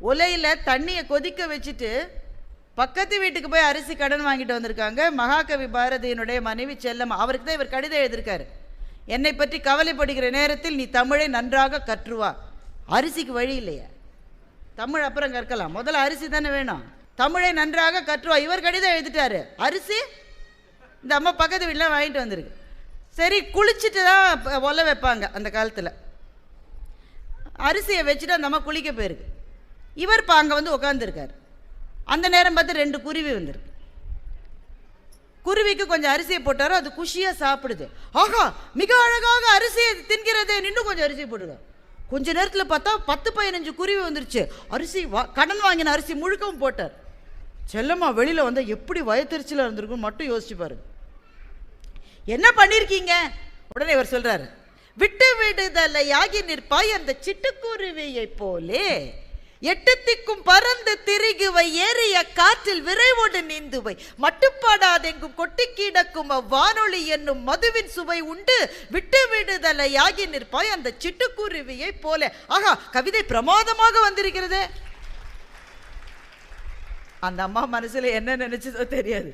உலையில் தண்ணியை கொதிக்க வச்சுட்டு பக்கத்து வீட்டுக்கு போய் அரிசி கடன் வாங்கிட்டு வந்திருக்காங்க. மகாகவி பாரதியினுடைய மனைவி செல்லம், அவருக்கு தான் இவர் கடிதம் எழுதியிருக்காரு. என்னை பற்றி கவலைப்படுகிற நேரத்தில் நீ தமிழை நன்றாக கற்றுவா. அரிசிக்கு வழி இல்லையா? தமிழ் அப்புறம் கற்கலாம், முதல்ல அரிசி தானே வேணும். தமிழை நன்றாக கற்றுவா. இவர் கடிதம் எழுதிட்டாரு, அரிசி இந்த அம்மா பக்கத்து வீட்டில் வாங்கிட்டு வந்திருக்கு. சரி, குளிச்சுட்டு தான் ஒலை வைப்பாங்க அந்த காலத்தில். அரிசியை வச்சுட்டு அந்த அம்மா குளிக்க போயிருக்கு. இவர் இப்போ அங்கே வந்து உட்காந்துருக்கார். அந்த நேரம் பார்த்து 2 குருவி வந்துருக்கு. குருவிக்கு கொஞ்சம் அரிசியை போட்டாரோ, அது குஷியாக சாப்பிடுது. ஆகா, மிக அழகாக அரிசியை தின்கிறது, இன்னும் கொஞ்சம் அரிசியை போட்டுங்க. கொஞ்ச நேரத்தில் பார்த்தா 10-15 குருவி வந்துருச்சு. அரிசி கடன் வாங்கின அரிசி முழுக்கவும் போட்டார். செல்லம்மா வெளியில் வந்தால் எப்படி வயத்தறிச்சலாக இருந்திருக்குன்னு மட்டும் யோசிச்சு பாருங்க. என்ன பண்ணியிருக்கீங்க? உடனே இவர் சொல்கிறாரு, விட்டு விடுதலையாகி நிற்பாய் அந்த சிட்டுக்குருவியை போலே, 8 திக்கும் பறந்து திரிகுவை, ஏறிய காற்றில் விரைவோடு நீந்துவை, மட்டுப்பாடாதெங்கும் கொட்டி கிடக்கும் அவ்வானொலி என்னும் மதுவின் சுவை உண்டு, விட்டு விடுதலையாகி நிற்பாய் அந்த சிட்டுக்குருவியை போல. ஆகா, கவிதை பிரமாதமாக வந்திருக்கிறது. அந்த அம்மா மனசுல என்ன நினைச்சதோ தெரியாது.